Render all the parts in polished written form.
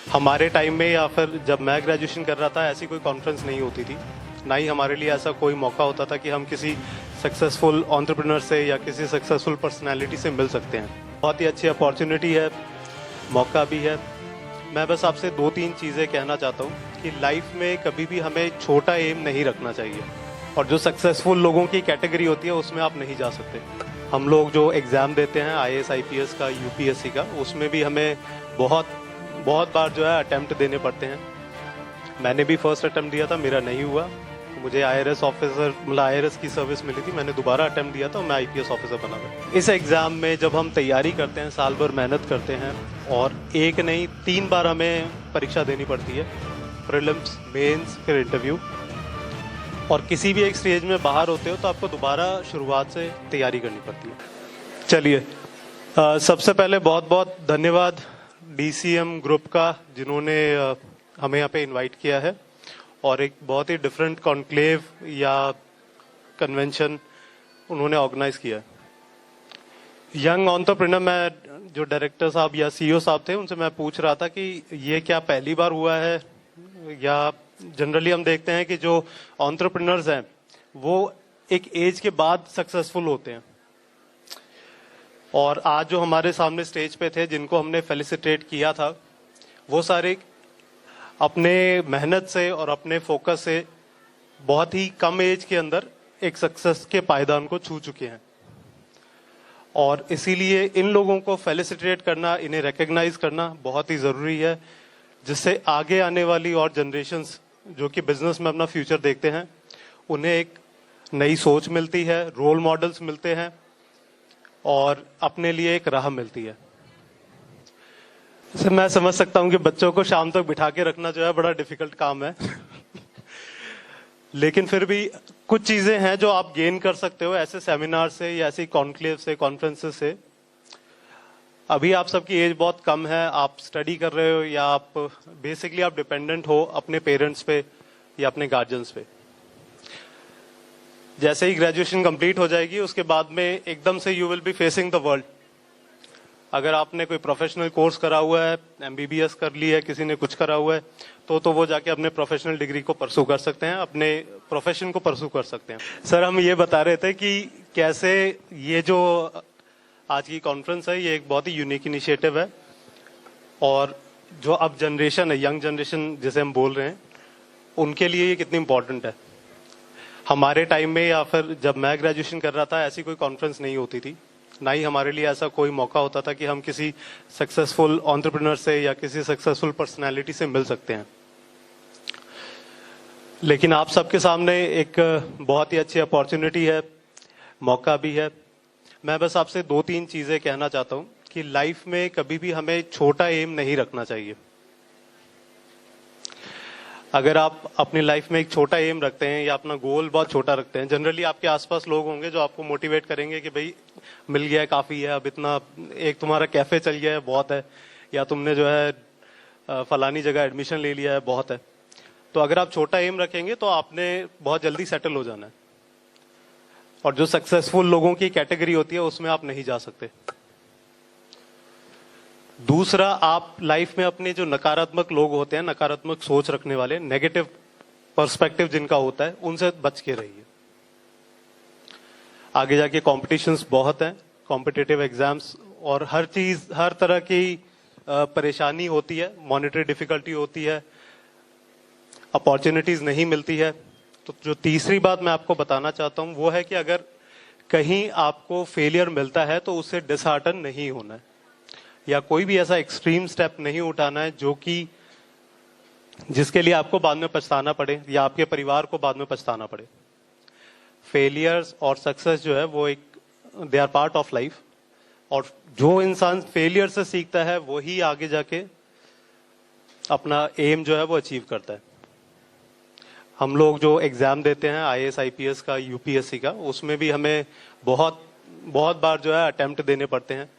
हमारे टाइम में या फिर जब मैं ग्रेजुएशन कर रहा था ऐसी कोई कॉन्फ्रेंस नहीं होती थी, ना ही हमारे लिए ऐसा कोई मौका होता था कि हम किसी सक्सेसफुल एंटरप्रेन्योर से या किसी सक्सेसफुल पर्सनालिटी से मिल सकते हैं। बहुत ही अच्छी अपॉर्चुनिटी है, मौका भी है। मैं बस आपसे 2-3 चीज़ें कहना चाहता हूँ कि लाइफ में कभी भी हमें छोटा एम नहीं रखना चाहिए, और जो सक्सेसफुल लोगों की कैटेगरी होती है उसमें आप नहीं जा सकते। हम लोग जो एग्ज़ाम देते हैं IAS IPS का, UPSC का, उसमें भी हमें बहुत बार जो है अटेम्प्ट देने पड़ते हैं। मैंने भी फर्स्ट अटेम्प्ट दिया था, मेरा नहीं हुआ, मुझे IRS ऑफिसर मतलब IRS की सर्विस मिली थी, मैंने दोबारा अटेम्प्ट दिया था और मैं IPS ऑफिसर बना था। इस एग्ज़ाम में जब हम तैयारी करते हैं, साल भर मेहनत करते हैं, और एक नहीं 3 बार हमें परीक्षा देनी पड़ती है, प्रीलिम्स, मेंस, फिर इंटरव्यू, और किसी भी एक स्टेज में बाहर होते हो तो आपको दोबारा शुरुआत से तैयारी करनी पड़ती है। चलिए, सबसे पहले बहुत बहुत धन्यवाद DCM ग्रुप का, जिन्होंने हमें यहाँ पे इनवाइट किया है और एक बहुत ही डिफरेंट कॉन्क्लेव या कन्वेंशन उन्होंने ऑर्गेनाइज किया है। यंग एंटरप्रेन्योर, मैं जो डायरेक्टर साहब या CEO साहब थे उनसे मैं पूछ रहा था कि ये क्या पहली बार हुआ है, या जनरली हम देखते हैं कि जो एंटरप्रेन्योर्स हैं वो एक एज के बाद सक्सेसफुल होते हैं। और आज जो हमारे सामने स्टेज पे थे जिनको हमने फेलिसिटेट किया था, वो सारे अपने मेहनत से और अपने फोकस से बहुत ही कम एज के अंदर एक सक्सेस के पायदान को छू चुके हैं, और इसीलिए इन लोगों को फेलिसिटेट करना, इन्हें रिकॉग्नाइज करना बहुत ही जरूरी है, जिससे आगे आने वाली और जनरेशन्स जो कि बिजनेस में अपना फ्यूचर देखते हैं उन्हें एक नई सोच मिलती है, रोल मॉडल्स मिलते हैं और अपने लिए एक राह मिलती है। मैं समझ सकता हूं कि बच्चों को शाम तक बिठा के रखना जो है बड़ा डिफिकल्ट काम है लेकिन फिर भी कुछ चीजें हैं जो आप गेन कर सकते हो ऐसे सेमिनार से या ऐसी कॉन्क्लेव से, कॉन्फ्रेंसेस से। अभी आप सबकी एज बहुत कम है, आप स्टडी कर रहे हो या आप बेसिकली आप डिपेंडेंट हो अपने पेरेंट्स पे या अपने गार्जियंस पे। जैसे ही ग्रेजुएशन कंप्लीट हो जाएगी उसके बाद में एकदम से you will be facing the world. अगर आपने कोई प्रोफेशनल कोर्स करा हुआ है, MBBS कर ली है, किसी ने कुछ करा हुआ है, तो वो जाके अपने प्रोफेशनल डिग्री को परसू कर सकते हैं, अपने प्रोफेशन को परसू कर सकते हैं। सर, हम ये बता रहे थे कि कैसे ये जो आज की कॉन्फ्रेंस है ये एक बहुत ही यूनिक इनिशिएटिव है, और जो अब जनरेशन है, यंग जनरेशन जिसे हम बोल रहे हैं, उनके लिए ये कितनी इंपॉर्टेंट है। हमारे टाइम में या फिर जब मैं ग्रेजुएशन कर रहा था ऐसी कोई कॉन्फ्रेंस नहीं होती थी, ना ही हमारे लिए ऐसा कोई मौका होता था कि हम किसी सक्सेसफुल एंटरप्रेन्योर से या किसी सक्सेसफुल पर्सनालिटी से मिल सकते हैं। लेकिन आप सबके सामने एक बहुत ही अच्छी अपॉर्चुनिटी है, मौका भी है। मैं बस आपसे 2-3 चीजें कहना चाहता हूं कि लाइफ में कभी भी हमें छोटा एम नहीं रखना चाहिए। अगर आप अपनी लाइफ में एक छोटा एम रखते हैं या अपना गोल बहुत छोटा रखते हैं, जनरली आपके आसपास लोग होंगे जो आपको मोटिवेट करेंगे कि भाई मिल गया है, काफी है, अब इतना, एक तुम्हारा कैफे चल गया है, बहुत है, या तुमने जो है फलानी जगह एडमिशन ले लिया है, बहुत है। तो अगर आप छोटा एम रखेंगे तो आपने बहुत जल्दी सेटल हो जाना है, और जो सक्सेसफुल लोगों की कैटेगरी होती है उसमें आप नहीं जा सकते। दूसरा, आप लाइफ में अपने जो नकारात्मक लोग होते हैं, नकारात्मक सोच रखने वाले, नेगेटिव पर्सपेक्टिव जिनका होता है, उनसे बच के रहिए। आगे जाके कॉम्पिटिशन्स बहुत हैं, कॉम्पिटिटिव एग्जाम्स, और हर चीज, हर तरह की परेशानी होती है, मॉनेटरी डिफिकल्टी होती है, अपॉर्चुनिटीज नहीं मिलती है। तो जो तीसरी बात मैं आपको बताना चाहता हूं वो है कि अगर कहीं आपको फेलियर मिलता है तो उससे डिसहार्टन नहीं होना है, या कोई भी ऐसा एक्सट्रीम स्टेप नहीं उठाना है जो कि जिसके लिए आपको बाद में पछताना पड़े या आपके परिवार को बाद में पछताना पड़े। फेलियर्स और सक्सेस जो है वो एक, they are part of life, और जो इंसान फेलियर से सीखता है वही आगे जाके अपना एम जो है वो अचीव करता है। हम लोग जो एग्जाम देते हैं IAS IPS का, UPSC का, उसमें भी हमें बहुत बार जो है अटेम्प्ट देने पड़ते हैं।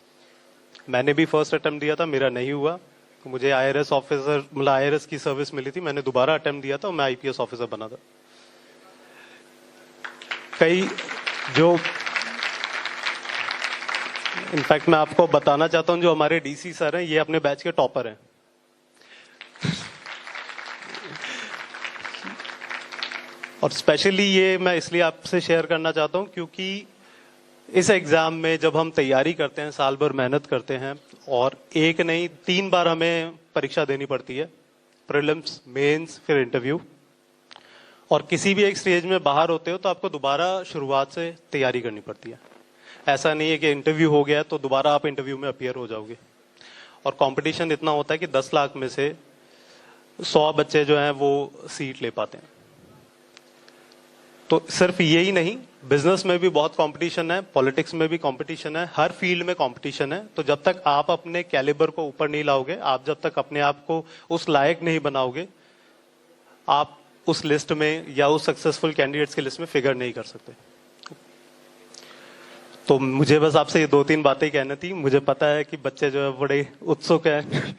मैंने भी फर्स्ट अटेम्प्ट दिया था, मेरा नहीं हुआ, तो मुझे IRS ऑफिसर मतलब IRS की सर्विस मिली थी, मैंने दोबारा अटेम्प्ट दिया था और मैं IPS ऑफिसर बना था। कई जो इनफैक्ट मैं आपको बताना चाहता हूं, जो हमारे DC सर हैं ये अपने बैच के टॉपर हैं। और स्पेशली ये मैं इसलिए आपसे शेयर करना चाहता हूँ क्योंकि इस एग्जाम में जब हम तैयारी करते हैं, साल भर मेहनत करते हैं और एक नहीं 3 बार हमें परीक्षा देनी पड़ती है, प्रीलिम्स, मेंस, फिर इंटरव्यू। और किसी भी एक स्टेज में बाहर होते हो तो आपको दोबारा शुरुआत से तैयारी करनी पड़ती है। ऐसा नहीं है कि इंटरव्यू हो गया तो दोबारा आप इंटरव्यू में अपीयर हो जाओगे। और कंपटीशन इतना होता है कि 10 लाख में से 100 बच्चे जो हैं वो सीट ले पाते हैं। तो सिर्फ यही नहीं, बिजनेस में भी बहुत कंपटीशन है, पॉलिटिक्स में भी कंपटीशन है, हर फील्ड में कंपटीशन है। तो जब तक आप अपने कैलिबर को ऊपर नहीं लाओगे, आप जब तक अपने आप को उस लायक नहीं बनाओगे, आप उस लिस्ट में या उस सक्सेसफुल कैंडिडेट्स की लिस्ट में फिगर नहीं कर सकते। तो मुझे बस आपसे ये 2-3 बातें कहनी थी। मुझे पता है कि बच्चे जो है बड़े उत्सुक हैं।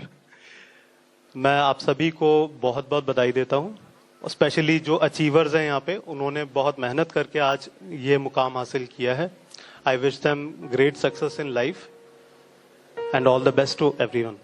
मैं आप सभी को बहुत बहुत बधाई देता हूँ। स्पेशली जो अचीवर्स हैं यहाँ पे, उन्होंने बहुत मेहनत करके आज ये मुकाम हासिल किया है। I wish them great success in life and all the best to everyone.